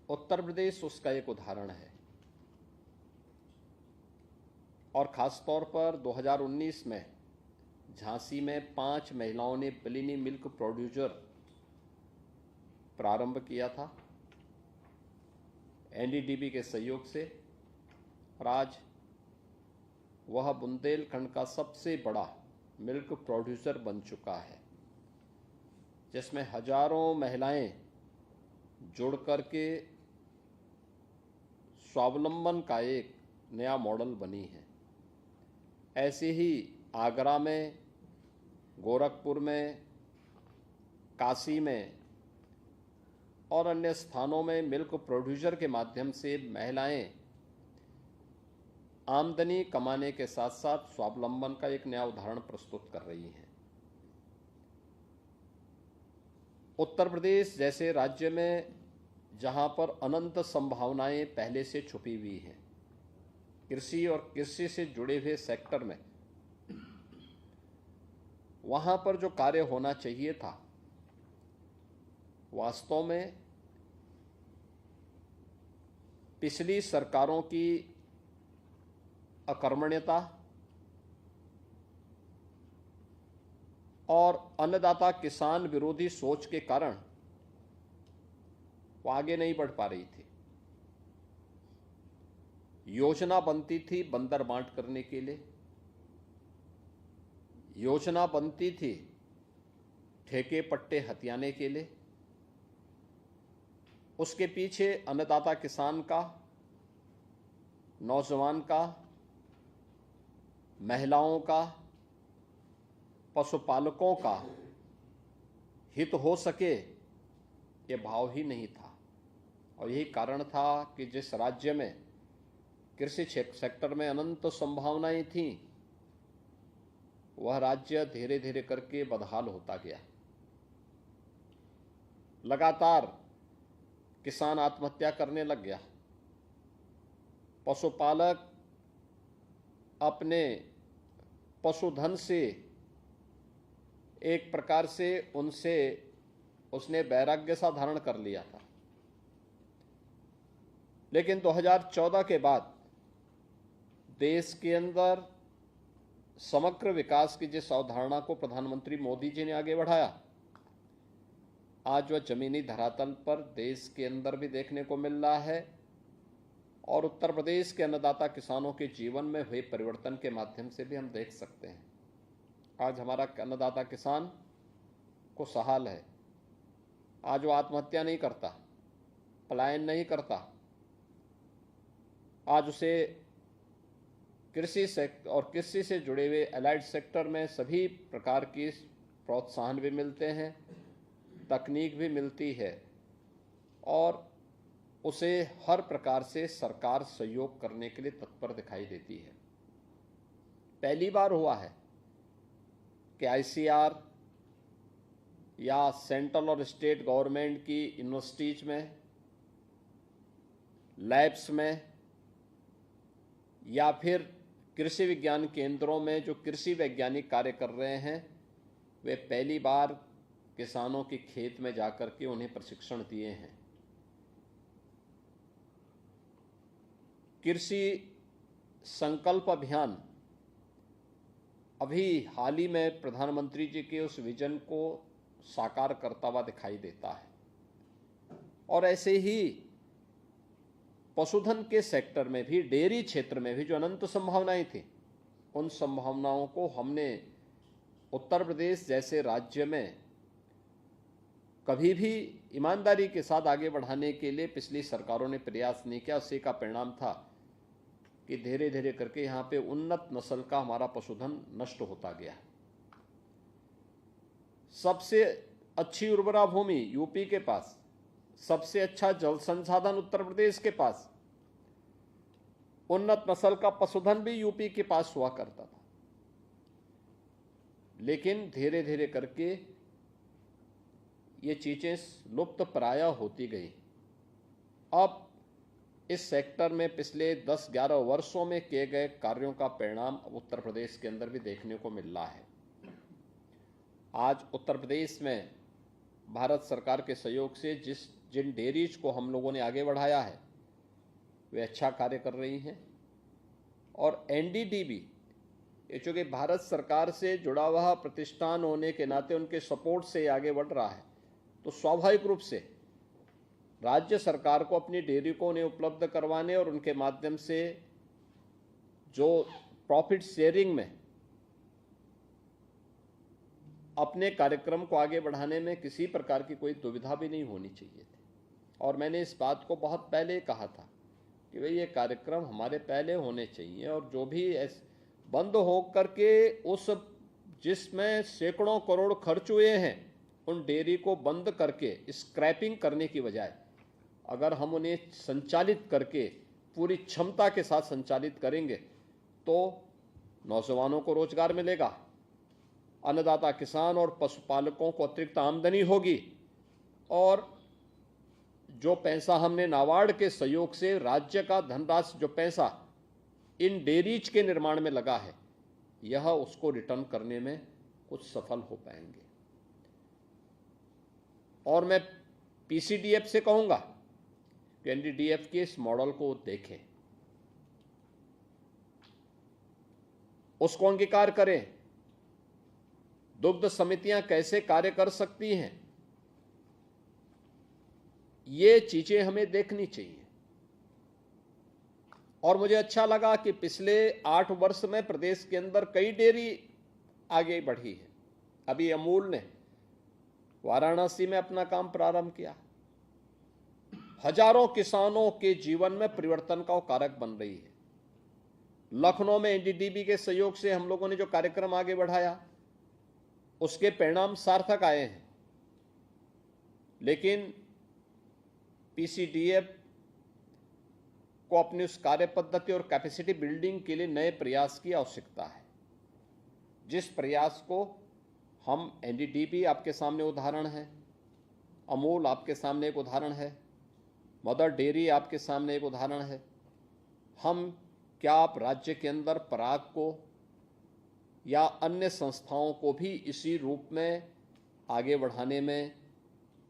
उत्तर प्रदेश उसका एक उदाहरण है और ख़ास तौर पर 2019 में झांसी में 5 महिलाओं ने बिलिनी मिल्क प्रोड्यूसर प्रारंभ किया था एनडीडीबी के सहयोग से और आज वह बुंदेलखंड का सबसे बड़ा मिल्क प्रोड्यूसर बन चुका है, जिसमें हजारों महिलाएं जुड़ करके स्वावलंबन का एक नया मॉडल बनी है। ऐसे ही आगरा में, गोरखपुर में, काशी में और अन्य स्थानों में मिल्क प्रोड्यूसर के माध्यम से महिलाएं आमदनी कमाने के साथ साथ स्वावलंबन का एक नया उदाहरण प्रस्तुत कर रही हैं। उत्तर प्रदेश जैसे राज्य में जहां पर अनंत संभावनाएं पहले से छुपी हुई हैं, कृषि और कृषि से जुड़े हुए सेक्टर में, वहां पर जो कार्य होना चाहिए था वास्तव में पिछली सरकारों की अकर्मण्यता और अन्नदाता किसान विरोधी सोच के कारण वो आगे नहीं बढ़ पा रही थी। योजना बनती थी बंदर बांट करने के लिए, योजना बनती थी ठेके पट्टे हथियाने के लिए, उसके पीछे अन्नदाता किसान का, नौजवान का, महिलाओं का, पशुपालकों का हित हो सके ये भाव ही नहीं था। और यही कारण था कि जिस राज्य में कृषि सेक्टर में अनंत संभावनाएं थीं, वह राज्य धीरे धीरे करके बदहाल होता गया। लगातार किसान आत्महत्या करने लग गया, पशुपालक अपने पशुधन से एक प्रकार से उसने वैराग्य सा धारण कर लिया था। लेकिन 2014 के बाद देश के अंदर समग्र विकास की जिस अवधारणा को प्रधानमंत्री मोदी जी ने आगे बढ़ाया, आज वह जमीनी धरातल पर देश के अंदर भी देखने को मिल रहा है और उत्तर प्रदेश के अन्नदाता किसानों के जीवन में हुए परिवर्तन के माध्यम से भी हम देख सकते हैं। आज हमारा अन्नदाता किसान को सहाल है। आज वो आत्महत्या नहीं करता, पलायन नहीं करता। आज उसे कृषि सेक्टर और कृषि से जुड़े हुए एलाइड सेक्टर में सभी प्रकार की प्रोत्साहन भी मिलते हैं, तकनीक भी मिलती है और उसे हर प्रकार से सरकार सहयोग करने के लिए तत्पर दिखाई देती है। पहली बार हुआ है कि आईसीआर या सेंट्रल और स्टेट गवर्नमेंट की यूनिवर्सिटीज में, लैब्स में या फिर कृषि विज्ञान केंद्रों में जो कृषि वैज्ञानिक कार्य कर रहे हैं, वे पहली बार किसानों के खेत में जाकर के उन्हें प्रशिक्षण दिए हैं। कृषि संकल्प अभियान अभी हाल ही में प्रधानमंत्री जी के उस विजन को साकार करता हुआ दिखाई देता है। और ऐसे ही पशुधन के सेक्टर में भी, डेयरी क्षेत्र में भी जो अनंत संभावनाएं थी, उन संभावनाओं को हमने उत्तर प्रदेश जैसे राज्य में कभी भी ईमानदारी के साथ आगे बढ़ाने के लिए पिछली सरकारों ने प्रयास नहीं किया। उसी का परिणाम था कि धीरे धीरे करके यहाँ पे उन्नत नस्ल का हमारा पशुधन नष्ट होता गया। सबसे अच्छी उर्वरा भूमि यूपी के पास, सबसे अच्छा जल संसाधन उत्तर प्रदेश के पास, उन्नत नस्ल का पशुधन भी यूपी के पास हुआ करता था। लेकिन धीरे धीरे करके ये चीजें लुप्त प्राय होती गई। अब इस सेक्टर में पिछले 10-11 वर्षों में किए गए कार्यों का परिणाम उत्तर प्रदेश के अंदर भी देखने को मिल रहा है। आज उत्तर प्रदेश में भारत सरकार के सहयोग से जिन डेयरीज को हम लोगों ने आगे बढ़ाया है वे अच्छा कार्य कर रही हैं। और एनडीडीबी ये चूँकि भारत सरकार से जुड़ा हुआ प्रतिष्ठान होने के नाते उनके सपोर्ट से आगे बढ़ रहा है, तो स्वाभाविक रूप से राज्य सरकार को अपनी डेयरी को उन्हें उपलब्ध करवाने और उनके माध्यम से जो प्रॉफिट शेयरिंग में अपने कार्यक्रम को आगे बढ़ाने में किसी प्रकार की कोई दुविधा भी नहीं होनी चाहिए थी। और मैंने इस बात को बहुत पहले कहा था कि भाई ये कार्यक्रम हमारे पहले होने चाहिए, और जो भी बंद हो करके उस जिसमें सैकड़ों करोड़ खर्च हुए हैं उन डेयरी को बंद करके स्क्रैपिंग करने की बजाय अगर हम उन्हें संचालित करके पूरी क्षमता के साथ संचालित करेंगे तो नौजवानों को रोजगार मिलेगा, अन्नदाता किसान और पशुपालकों को अतिरिक्त आमदनी होगी, और जो पैसा हमने नाबार्ड के सहयोग से राज्य का धनराशि जो पैसा इन डेयरीज के निर्माण में लगा है यह उसको रिटर्न करने में कुछ सफल हो पाएंगे। और मैं पीसीडीएफ से कहूंगा कि एनडीडीएफ के इस मॉडल को देखें, उसको अंगीकार करें। दुग्ध समितियां कैसे कार्य कर सकती हैं ये चीजें हमें देखनी चाहिए। और मुझे अच्छा लगा कि पिछले 8 वर्ष में प्रदेश के अंदर कई डेयरी आगे बढ़ी है। अभी अमूल ने वाराणसी में अपना काम प्रारंभ किया, हजारों किसानों के जीवन में परिवर्तन का कारक बन रही है। लखनऊ में एनडीडीबी के सहयोग से हम लोगों ने जो कार्यक्रम आगे बढ़ाया उसके परिणाम सार्थक आए हैं, लेकिन पीसीडीएफ को अपनी उस कार्य पद्धति और कैपेसिटी बिल्डिंग के लिए नए प्रयास की आवश्यकता है, जिस प्रयास को हम एनडीडीबी आपके सामने उदाहरण है, अमूल आपके सामने एक उदाहरण है, मदर डेयरी आपके सामने एक उदाहरण है। हम क्या आप राज्य के अंदर पराग को या अन्य संस्थाओं को भी इसी रूप में आगे बढ़ाने में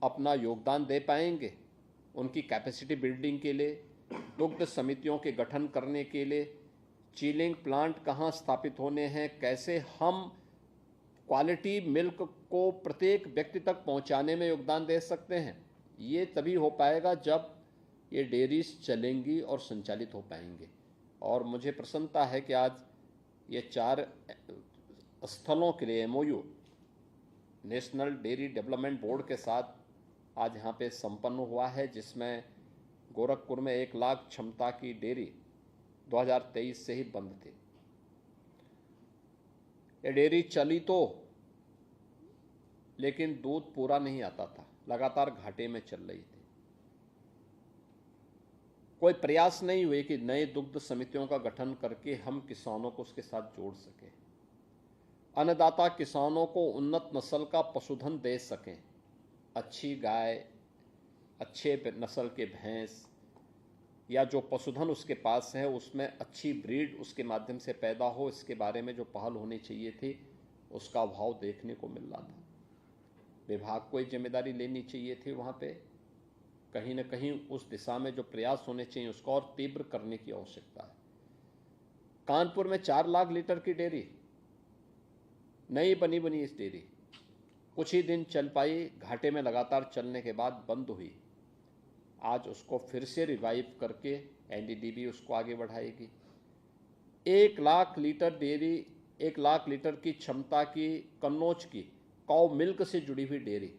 अपना योगदान दे पाएंगे? उनकी कैपेसिटी बिल्डिंग के लिए, दुग्ध समितियों के गठन करने के लिए, चिलिंग प्लांट कहाँ स्थापित होने हैं, कैसे हम क्वालिटी मिल्क को प्रत्येक व्यक्ति तक पहुँचाने में योगदान दे सकते हैं, ये तभी हो पाएगा जब ये डेयरीज चलेंगी और संचालित हो पाएंगे। और मुझे प्रसन्नता है कि आज ये 4 स्थलों के लिए MOU national dairy development board के साथ आज यहाँ पे संपन्न हुआ है, जिसमें गोरखपुर में 1 लाख क्षमता की डेयरी 2023 से ही बंद थी। ये डेयरी चली तो, लेकिन दूध पूरा नहीं आता था, लगातार घाटे में चल रही थी। कोई प्रयास नहीं हुए कि नए दुग्ध समितियों का गठन करके हम किसानों को उसके साथ जोड़ सकें, अन्नदाता किसानों को उन्नत नस्ल का पशुधन दे सकें, अच्छी गाय, अच्छे नस्ल के भैंस या जो पशुधन उसके पास है उसमें अच्छी ब्रीड उसके माध्यम से पैदा हो, इसके बारे में जो पहल होनी चाहिए थी उसका अभाव देखने को मिल रहा था। विभाग को एक जिम्मेदारी लेनी चाहिए थी, वहाँ पे कहीं न कहीं उस दिशा में जो प्रयास होने चाहिए उसको और तीव्र करने की आवश्यकता है। कानपुर में 4 लाख लीटर की डेयरी, नई बनी इस डेयरी कुछ ही दिन चल पाई, घाटे में लगातार चलने के बाद बंद हुई। आज उसको फिर से रिवाइव करके एनडीडीबी उसको आगे बढ़ाएगी। 1 lakh litre dairy, 1 lakh litre की क्षमता की कन्नौज की काउ मिल्क से जुड़ी हुई डेयरी,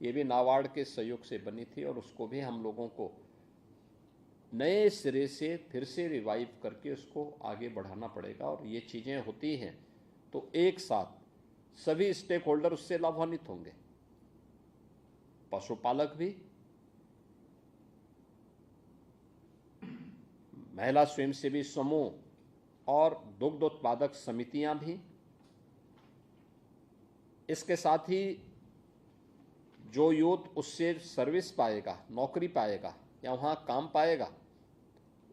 ये भी नाबार्ड के सहयोग से बनी थी, और उसको भी हम लोगों को नए सिरे से फिर से रिवाइव करके उसको आगे बढ़ाना पड़ेगा। और ये चीज़ें होती हैं तो एक साथ सभी स्टेक होल्डर उससे लाभान्वित होंगे, पशुपालक भी, महिला स्वयंसेवी समूह और दुग्ध उत्पादक समितियां भी। इसके साथ ही जो यूथ उससे सर्विस पाएगा, नौकरी पाएगा या वहाँ काम पाएगा,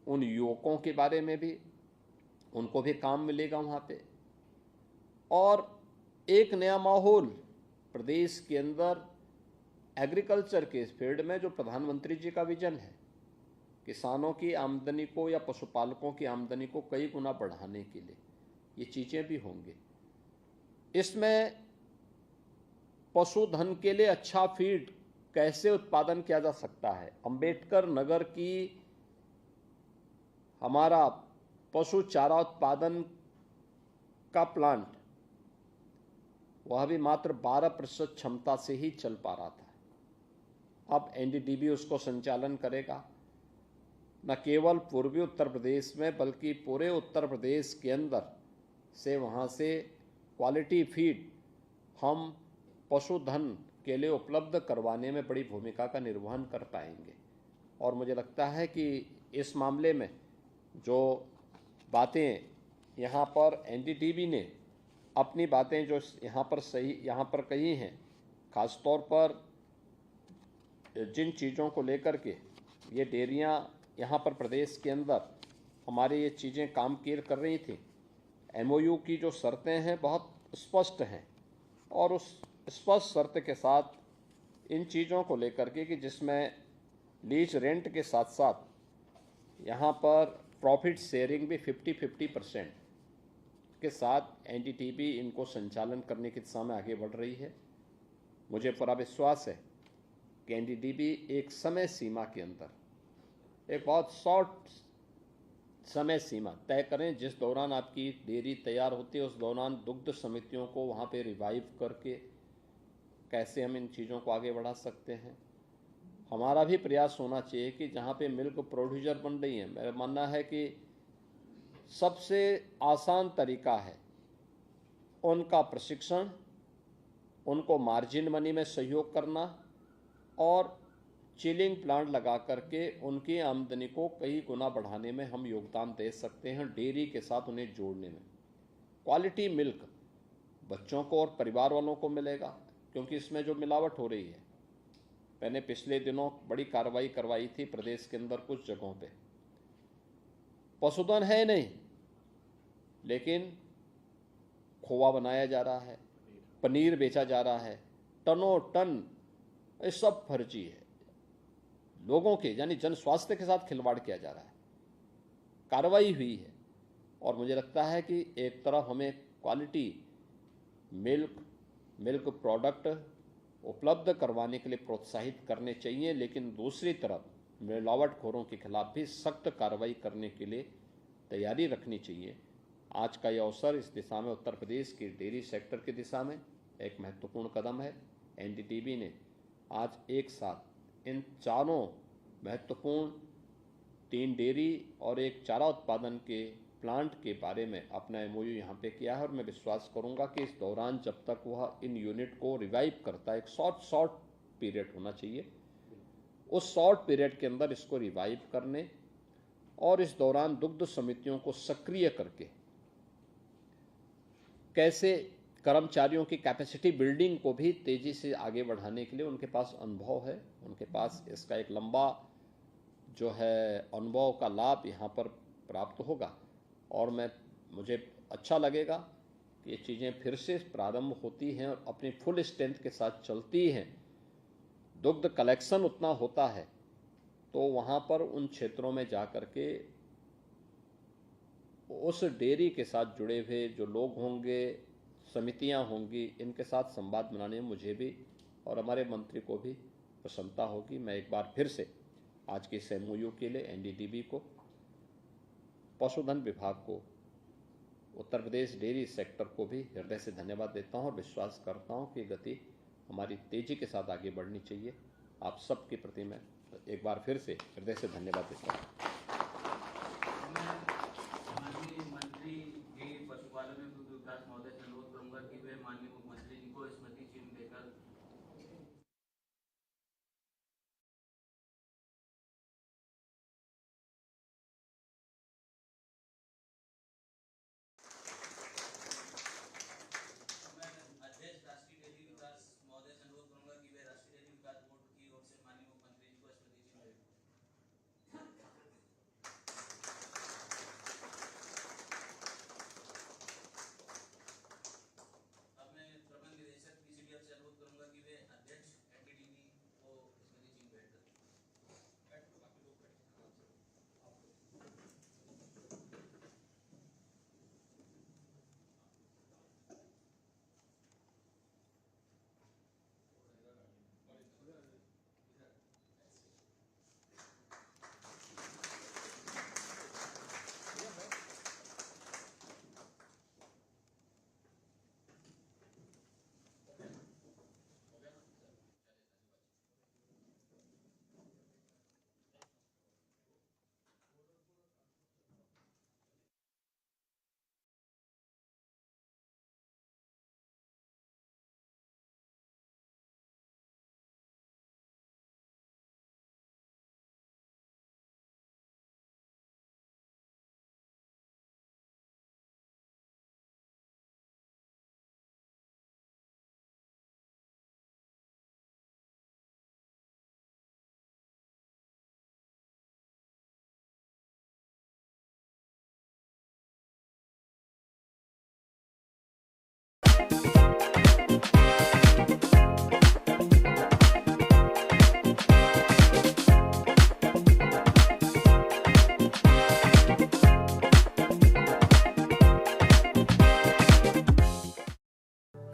उन युवकों के बारे में भी उनको भी काम मिलेगा वहाँ पे। और एक नया माहौल प्रदेश के अंदर एग्रीकल्चर के फील्ड में जो प्रधानमंत्री जी का विजन है, किसानों की आमदनी को या पशुपालकों की आमदनी को कई गुना बढ़ाने के लिए ये चीज़ें भी होंगी। इसमें पशुधन के लिए अच्छा फीड कैसे उत्पादन किया जा सकता है, अंबेडकर नगर की हमारा पशु चारा उत्पादन का प्लांट वह भी मात्र 12% क्षमता से ही चल पा रहा था। अब एनडीडीबी उसको संचालन करेगा। न केवल पूर्वी उत्तर प्रदेश में बल्कि पूरे उत्तर प्रदेश के अंदर से वहाँ से क्वालिटी फीड हम पशुधन के लिए उपलब्ध करवाने में बड़ी भूमिका का निर्वहन कर पाएंगे। और मुझे लगता है कि इस मामले में जो बातें यहाँ पर एनडीडीबी ने अपनी बातें जो यहाँ पर कही हैं, खासतौर पर जिन चीज़ों को लेकर के ये डेयरियाँ यहाँ पर प्रदेश के अंदर हमारी ये चीज़ें काम किए कर रही थी, एमओयू की जो शर्तें हैं बहुत स्पष्ट हैं और उस स्पष्ट शर्त के साथ इन चीज़ों को लेकर के कि जिसमें लीज रेंट के साथ साथ यहाँ पर प्रॉफिट शेयरिंग भी 50-50% के साथ एनडीडीबी इनको संचालन करने की दिशा में आगे बढ़ रही है। मुझे पूरा विश्वास है कि एनडीडीबी एक समय सीमा के अंदर एक बहुत शॉर्ट समय सीमा तय करें जिस दौरान आपकी डेयरी तैयार होती है, उस दौरान दुग्ध समितियों को वहाँ पे रिवाइव करके कैसे हम इन चीज़ों को आगे बढ़ा सकते हैं। हमारा भी प्रयास होना चाहिए कि जहाँ पे मिल्क प्रोड्यूसर बन रही है, मेरा मानना है कि सबसे आसान तरीका है उनका प्रशिक्षण, उनको मार्जिन मनी में सहयोग करना और चिलिंग प्लांट लगा करके उनकी आमदनी को कई गुना बढ़ाने में हम योगदान दे सकते हैं, डेयरी के साथ उन्हें जोड़ने में। क्वालिटी मिल्क बच्चों को और परिवार वालों को मिलेगा, क्योंकि इसमें जो मिलावट हो रही है, मैंने पिछले दिनों बड़ी कार्रवाई करवाई थी प्रदेश के अंदर कुछ जगहों पे। पशुधन है नहीं, लेकिन खोआ बनाया जा रहा है, पनीर बेचा जा रहा है, टनों टन, ये सब फर्जी है। लोगों के यानी जन स्वास्थ्य के साथ खिलवाड़ किया जा रहा है। कार्रवाई हुई है और मुझे लगता है कि एक तरफ हमें क्वालिटी मिल्क प्रोडक्ट उपलब्ध करवाने के लिए प्रोत्साहित करने चाहिए, लेकिन दूसरी तरफ मिलावटखोरों के खिलाफ भी सख्त कार्रवाई करने के लिए तैयारी रखनी चाहिए। आज का ये अवसर इस दिशा में उत्तर प्रदेश की डेयरी सेक्टर की दिशा में एक महत्वपूर्ण कदम है। एनडीडीबी ने आज एक साथ इन चारों महत्वपूर्ण 3 डेयरी और एक चारा उत्पादन के प्लांट के बारे में अपना एमओयू यहाँ पे किया है और मैं विश्वास करूँगा कि इस दौरान जब तक वह इन यूनिट को रिवाइव करता है, एक शॉर्ट पीरियड होना चाहिए, उस शॉर्ट पीरियड के अंदर इसको रिवाइव करने और इस दौरान दुग्ध समितियों को सक्रिय करके कैसे कर्मचारियों की कैपेसिटी बिल्डिंग को भी तेजी से आगे बढ़ाने के लिए उनके पास अनुभव है, उनके पास इसका एक लंबा जो है अनुभव का लाभ यहाँ पर प्राप्त होगा। और मुझे अच्छा लगेगा कि ये चीज़ें फिर से प्रारंभ होती हैं और अपनी फुल स्ट्रेंथ के साथ चलती हैं। दुग्ध कलेक्शन उतना होता है तो वहाँ पर उन क्षेत्रों में जा कर के उस डेयरी के साथ जुड़े हुए जो लोग होंगे, समितियाँ होंगी, इनके साथ संवाद बनाने में मुझे भी और हमारे मंत्री को भी प्रसन्नता होगी। मैं एक बार फिर से आज के इस एमओयू के लिए एनडीडीबी को, पशुधन विभाग को, उत्तर प्रदेश डेयरी सेक्टर को भी हृदय से धन्यवाद देता हूं और विश्वास करता हूं कि गति हमारी तेजी के साथ आगे बढ़नी चाहिए। आप सबके प्रति मैं एक बार फिर से हृदय से धन्यवाद देता हूं। माननीय मंत्री जी पशुपालन एवं दुग्ध विकास महोदय से अनुरोध करूंगा कि वे माननीय मुख्यमंत्री जी को स्मृति चिन्ह देकर अध्यक्ष राष्ट्रीय डेयरी विकास महोदय से अनुरोध करूंगा कि वे राष्ट्रीय डेयरी विकास बोर्ड की ओर से माननीय मुख्यमंत्री जी को स्मृति चिन्ह दें।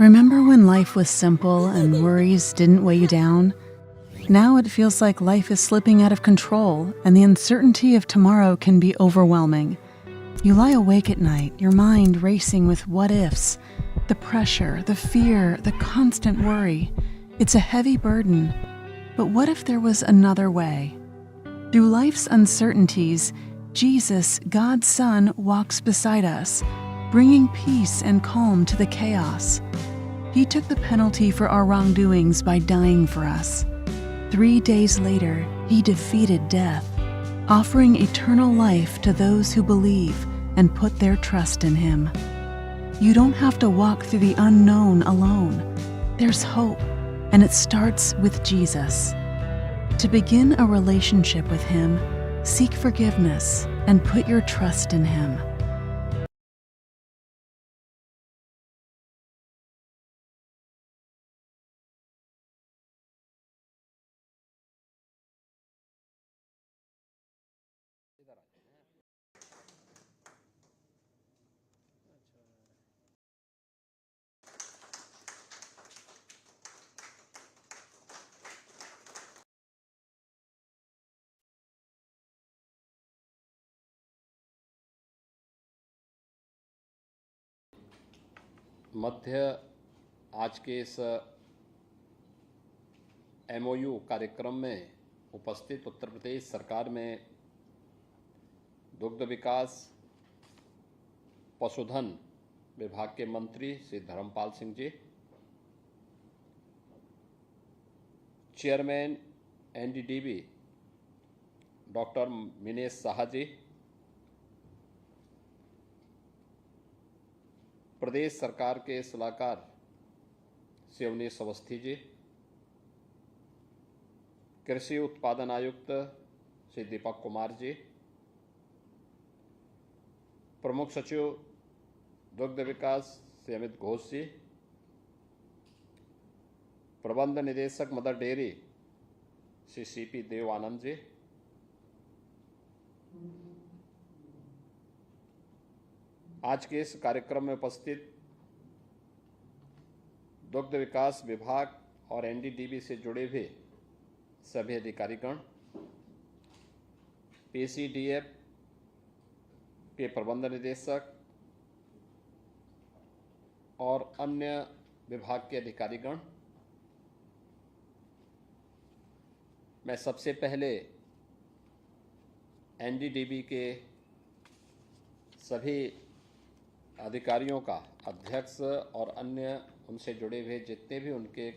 Remember when life was simple and worries didn't weigh you down? Now it feels like life is slipping out of control, and the uncertainty of tomorrow can be overwhelming. You lie awake at night, your mind racing with what ifs. The pressure, the fear, the constant worry. It's a heavy burden. But what if there was another way? Through life's uncertainties, Jesus, God's Son, walks beside us, bringing peace and calm to the chaos. He took the penalty for our wrongdoings by dying for us. 3 days later, He defeated death, offering eternal life to those who believe and put their trust in Him. You don't have to walk through the unknown alone. There's hope, and it starts with Jesus. To begin a relationship with Him, seek forgiveness and put your trust in Him. मध्य आज के इस MOU कार्यक्रम में उपस्थित उत्तर प्रदेश सरकार में दुग्ध विकास पशुधन विभाग के मंत्री Shri Dharmpal Singh ji, chairman NDDB doctor Meenesh Shah ji, प्रदेश सरकार के सलाहकार श्री अवनीश अवस्थी जी, कृषि उत्पादन आयुक्त श्री दीपक कुमार जी, प्रमुख सचिव दुग्ध विकास श्री अमित घोष जी, प्रबंध निदेशक mother dairy Shri CP Dev Anand ji, आज के इस कार्यक्रम में उपस्थित दुग्ध विकास विभाग और NDDB से जुड़े हुए सभी अधिकारीगण, PCDF के प्रबंध निदेशक और अन्य विभाग के अधिकारीगण, मैं सबसे पहले NDDB के सभी अधिकारियों का, अध्यक्ष और अन्य उनसे जुड़े हुए जितने भी उनके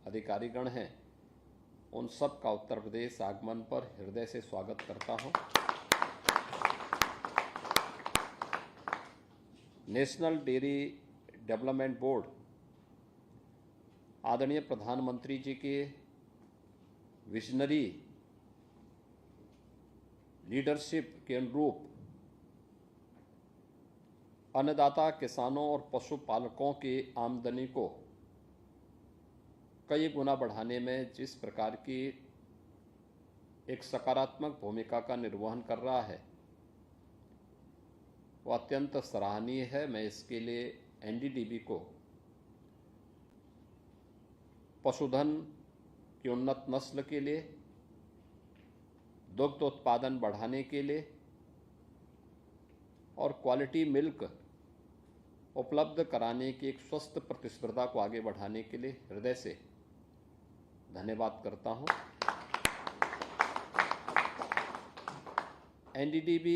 अधिकारीगण हैं, उन सब का उत्तर प्रदेश आगमन पर हृदय से स्वागत करता हूं। नेशनल डेयरी डेवलपमेंट बोर्ड आदरणीय प्रधानमंत्री जी के विजनरी लीडरशिप के अनुरूप अन्नदाता किसानों और पशुपालकों की आमदनी को कई गुना बढ़ाने में जिस प्रकार की एक सकारात्मक भूमिका का निर्वहन कर रहा है, वो अत्यंत सराहनीय है। मैं इसके लिए NDDB को पशुधन की उन्नत नस्ल के लिए, दुग्ध उत्पादन बढ़ाने के लिए और क्वालिटी मिल्क उपलब्ध कराने की एक स्वस्थ प्रतिस्पर्धा को आगे बढ़ाने के लिए हृदय से धन्यवाद करता हूं। NDDB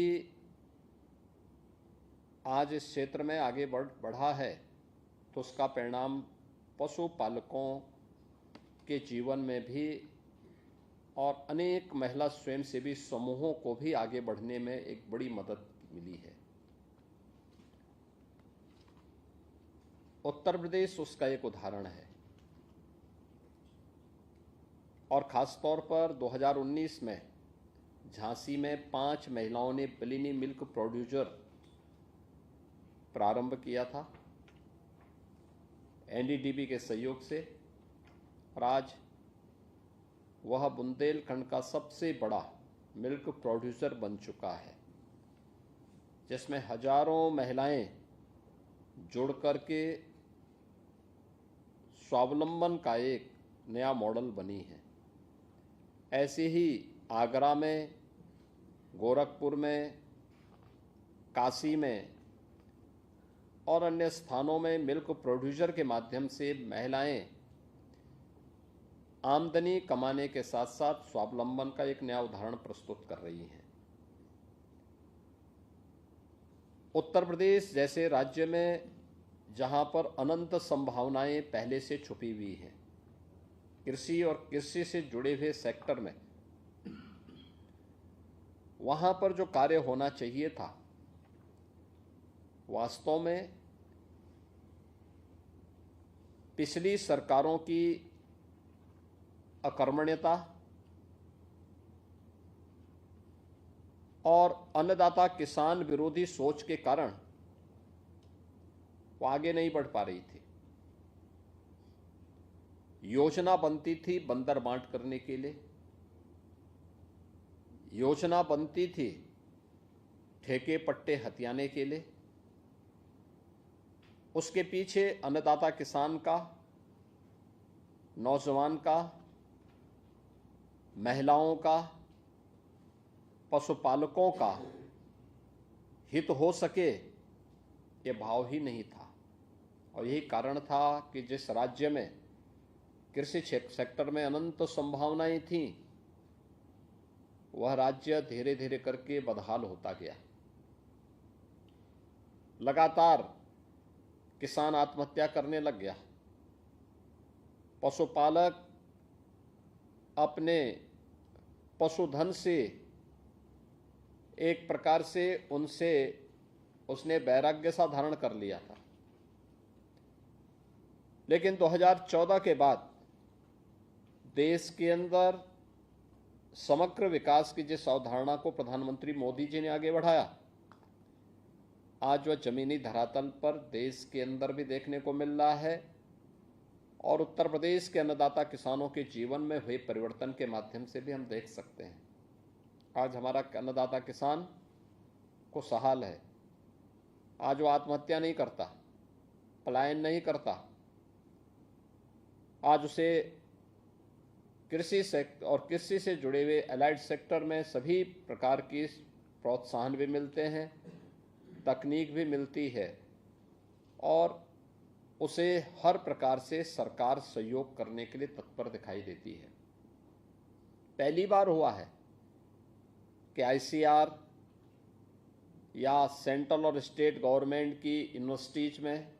आज इस क्षेत्र में आगे बढ़ा है तो उसका परिणाम पशुपालकों के जीवन में भी और अनेक महिला स्वयंसेवी समूहों को भी आगे बढ़ने में एक बड़ी मदद मिली है। उत्तर प्रदेश उसका एक उदाहरण है और खास तौर पर 2019 में झांसी में 5 महिलाओं ने बिलिनी मिल्क प्रोड्यूसर प्रारंभ किया था NDDB के सहयोग से, और आज वह बुंदेलखंड का सबसे बड़ा मिल्क प्रोड्यूसर बन चुका है, जिसमें हजारों महिलाएं जुड़ करके स्वावलंबन का एक नया मॉडल बनी है। ऐसे ही आगरा में, गोरखपुर में, काशी में और अन्य स्थानों में मिल्क प्रोड्यूसर के माध्यम से महिलाएं आमदनी कमाने के साथ साथ स्वावलंबन का एक नया उदाहरण प्रस्तुत कर रही हैं। उत्तर प्रदेश जैसे राज्य में जहां पर अनंत संभावनाएं पहले से छुपी हुई हैं, कृषि और कृषि से जुड़े हुए सेक्टर में, वहां पर जो कार्य होना चाहिए था, वास्तव में पिछली सरकारों की अकर्मण्यता और अन्नदाता किसान विरोधी सोच के कारण वो आगे नहीं बढ़ पा रही थी। योजना बनती थी बंदर बांट करने के लिए, योजना बनती थी ठेके पट्टे हथियाने के लिए। उसके पीछे अन्नदाता किसान का, नौजवान का, महिलाओं का, पशुपालकों का हित हो सके ये भाव ही नहीं था। और यही कारण था कि जिस राज्य में कृषि सेक्टर में अनंत संभावनाएं थीं, वह राज्य धीरे धीरे करके बदहाल होता गया। लगातार किसान आत्महत्या करने लग गया। पशुपालक अपने पशुधन से एक प्रकार से उसने वैराग्य सा धारण कर लिया था। लेकिन 2014 के बाद देश के अंदर समग्र विकास की जिस अवधारणा को प्रधानमंत्री मोदी जी ने आगे बढ़ाया, आज वह जमीनी धरातल पर देश के अंदर भी देखने को मिल रहा है और उत्तर प्रदेश के अन्नदाता किसानों के जीवन में हुए परिवर्तन के माध्यम से भी हम देख सकते हैं। आज हमारा अन्नदाता किसान को सहाल है। आज वो आत्महत्या नहीं करता, पलायन नहीं करता। आज उसे कृषि सेक्टर और कृषि से जुड़े हुए एलाइड सेक्टर में सभी प्रकार की प्रोत्साहन भी मिलते हैं, तकनीक भी मिलती है और उसे हर प्रकार से सरकार सहयोग करने के लिए तत्पर दिखाई देती है। पहली बार हुआ है कि आईसीआर या सेंट्रल और स्टेट गवर्नमेंट की यूनिवर्सिटीज में,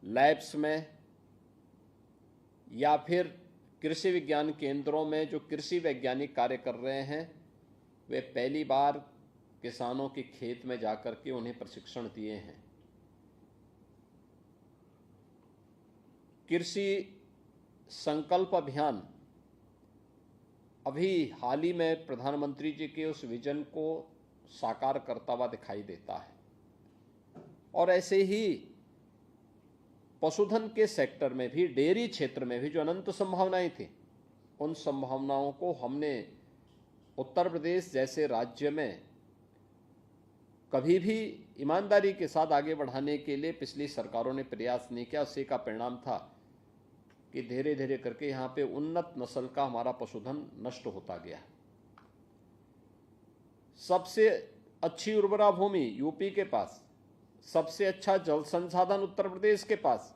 लैब्स में या फिर कृषि विज्ञान केंद्रों में जो कृषि वैज्ञानिक कार्य कर रहे हैं, वे पहली बार किसानों के खेत में जाकर के उन्हें प्रशिक्षण दिए हैं। कृषि संकल्प अभियान अभी हाल ही में प्रधानमंत्री जी के उस विजन को साकार करता हुआ दिखाई देता है। और ऐसे ही पशुधन के सेक्टर में भी, डेयरी क्षेत्र में भी जो अनंत संभावनाएं थी, उन संभावनाओं को हमने उत्तर प्रदेश जैसे राज्य में कभी भी ईमानदारी के साथ आगे बढ़ाने के लिए पिछली सरकारों ने प्रयास नहीं किया। उसी का परिणाम था कि धीरे धीरे करके यहाँ पे उन्नत नस्ल का हमारा पशुधन नष्ट होता गया। सबसे अच्छी उर्वरा भूमि यूपी के पास, सबसे अच्छा जल संसाधन उत्तर प्रदेश के पास,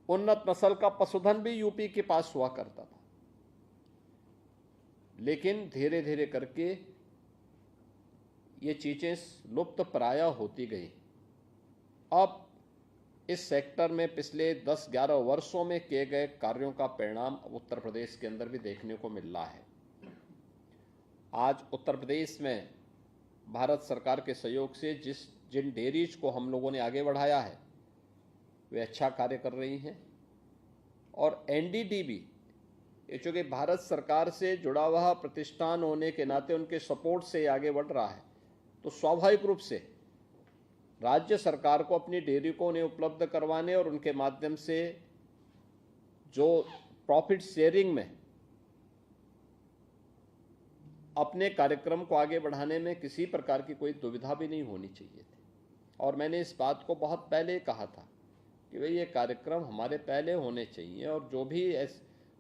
उन्नत नस्ल का पशुधन भी यूपी के पास हुआ करता था। लेकिन धीरे धीरे करके ये चीजें लुप्त प्राय होती गई। अब इस सेक्टर में पिछले 10-11 वर्षों में किए गए कार्यों का परिणाम उत्तर प्रदेश के अंदर भी देखने को मिल रहा है। आज उत्तर प्रदेश में भारत सरकार के सहयोग से जिन डेयरीज को हम लोगों ने आगे बढ़ाया है, वे अच्छा कार्य कर रही हैं। और एनडीडीबी, ये चूँकि भारत सरकार से जुड़ा हुआ प्रतिष्ठान होने के नाते उनके सपोर्ट से आगे बढ़ रहा है, तो स्वाभाविक रूप से राज्य सरकार को अपनी डेयरी को उन्हें उपलब्ध करवाने और उनके माध्यम से जो प्रॉफिट शेयरिंग में अपने कार्यक्रम को आगे बढ़ाने में किसी प्रकार की कोई दुविधा भी नहीं होनी चाहिए थी। और मैंने इस बात को बहुत पहले कहा था कि भाई ये कार्यक्रम हमारे पहले होने चाहिए, और जो भी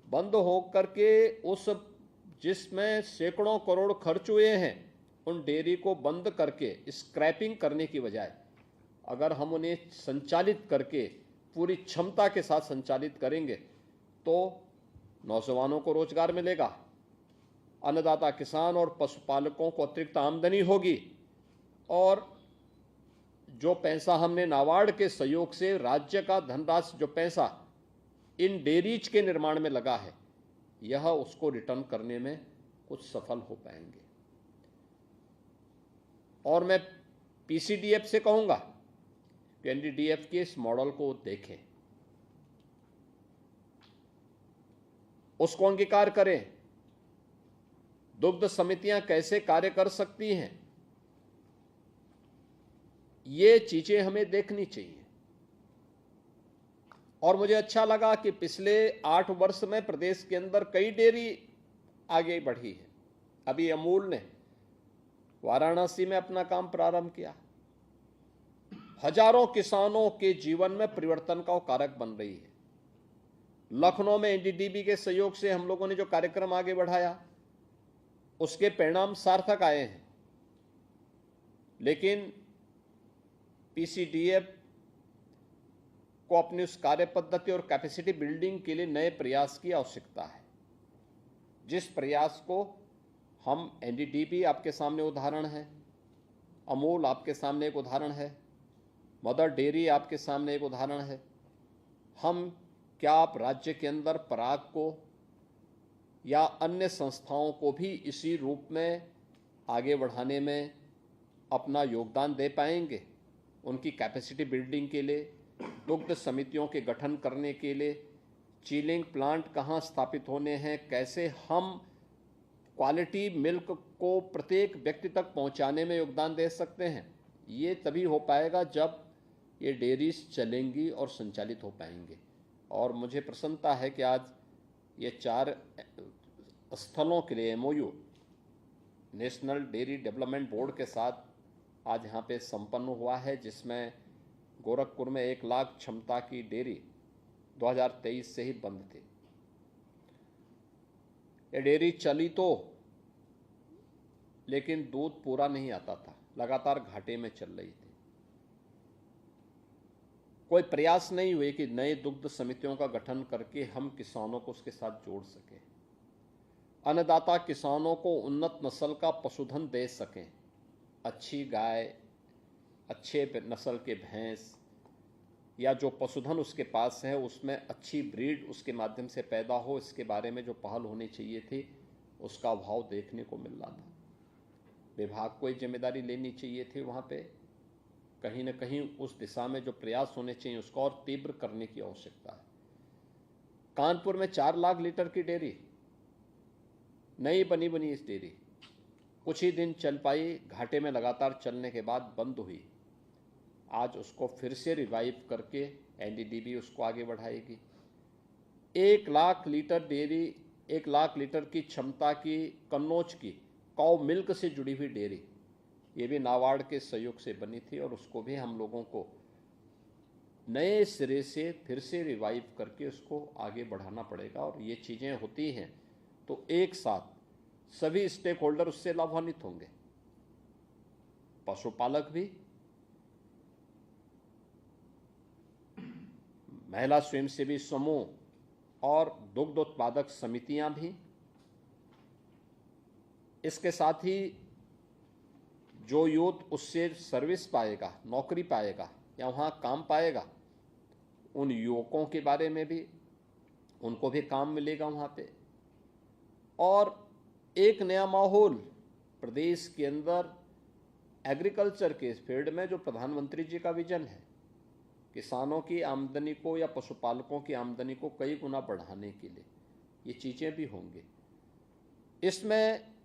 बंद हो करके उस जिसमें सैकड़ों करोड़ खर्च हुए हैं उन डेयरी को बंद करके स्क्रैपिंग करने की बजाय अगर हम उन्हें संचालित करके पूरी क्षमता के साथ संचालित करेंगे तो नौजवानों को रोजगार मिलेगा, अन्नदाता किसान और पशुपालकों को अतिरिक्त आमदनी होगी, और जो पैसा हमने नाबार्ड के सहयोग से राज्य का धनराशि जो पैसा इन डेयरीज के निर्माण में लगा है यह उसको रिटर्न करने में कुछ सफल हो पाएंगे। और मैं पीसीडीएफ से कहूंगा कि एनडीडीएफ के इस मॉडल को देखें, उसको अंगीकार करें। दुग्ध समितियां कैसे कार्य कर सकती हैं ये चीजें हमें देखनी चाहिए। और मुझे अच्छा लगा कि पिछले 8 वर्ष में प्रदेश के अंदर कई डेयरी आगे बढ़ी है। अभी अमूल ने वाराणसी में अपना काम प्रारंभ किया, हजारों किसानों के जीवन में परिवर्तन का कारक बन रही है। लखनऊ में एनडीडीबी के सहयोग से हम लोगों ने जो कार्यक्रम आगे बढ़ाया उसके परिणाम सार्थक आए हैं, लेकिन पीसीडीएफ को अपनी उस कार्य पद्धति और कैपेसिटी बिल्डिंग के लिए नए प्रयास की आवश्यकता है, जिस प्रयास को हम एनडीडीबी आपके सामने उदाहरण है, अमूल आपके सामने एक उदाहरण है, मदर डेयरी आपके सामने एक उदाहरण है। हम क्या आप राज्य के अंदर पराग को या अन्य संस्थाओं को भी इसी रूप में आगे बढ़ाने में अपना योगदान दे पाएंगे? उनकी कैपेसिटी बिल्डिंग के लिए, दुग्ध समितियों के गठन करने के लिए, चिलिंग प्लांट कहाँ स्थापित होने हैं, कैसे हम क्वालिटी मिल्क को प्रत्येक व्यक्ति तक पहुँचाने में योगदान दे सकते हैं, ये तभी हो पाएगा जब ये डेयरीज चलेंगी और संचालित हो पाएंगे। और मुझे प्रसन्नता है कि आज ये 4 स्थलों के लिए MOU national dairy development board के साथ आज यहाँ पे संपन्न हुआ है, जिसमें गोरखपुर में 1 लाख क्षमता की डेयरी 2023 से ही बंद थी। ये डेयरी चली तो, लेकिन दूध पूरा नहीं आता था, लगातार घाटे में चल रही थी। कोई प्रयास नहीं हुए कि नए दुग्ध समितियों का गठन करके हम किसानों को उसके साथ जोड़ सकें, अन्नदाता किसानों को उन्नत नस्ल का पशुधन दे सकें, अच्छी गाय, अच्छे नस्ल के भैंस या जो पशुधन उसके पास है उसमें अच्छी ब्रीड उसके माध्यम से पैदा हो, इसके बारे में जो पहल होनी चाहिए थी उसका अभाव देखने को मिल रहा था। विभाग को ये जिम्मेदारी लेनी चाहिए थी, वहाँ पे कहीं न कहीं उस दिशा में जो प्रयास होने चाहिए उसको और तीव्र करने की आवश्यकता है। कानपुर में 4 लाख लीटर की डेयरी, नई बनी इस डेयरी कुछ ही दिन चल पाई, घाटे में लगातार चलने के बाद बंद हुई। आज उसको फिर से रिवाइव करके एनडीडीबी उसको आगे बढ़ाएगी। 1 lakh litre dairy, 1 lakh litre की क्षमता की कन्नौज की काउ मिल्क से जुड़ी हुई डेयरी, ये भी नाबार्ड के सहयोग से बनी थी, और उसको भी हम लोगों को नए सिरे से फिर से रिवाइव करके उसको आगे बढ़ाना पड़ेगा। और ये चीज़ें होती हैं तो एक साथ सभी स्टेक होल्डर उससे लाभान्वित होंगे, पशुपालक भी, महिला स्वयंसेवी समूह और दुग्ध उत्पादक समितियां भी। इसके साथ ही जो यूथ उससे सर्विस पाएगा, नौकरी पाएगा या वहाँ काम पाएगा, उन युवकों के बारे में भी, उनको भी काम मिलेगा वहाँ पे। और एक नया माहौल प्रदेश के अंदर एग्रीकल्चर के फील्ड में जो प्रधानमंत्री जी का विजन है, किसानों की आमदनी को या पशुपालकों की आमदनी को कई गुना बढ़ाने के लिए, ये चीज़ें भी होंगी। इसमें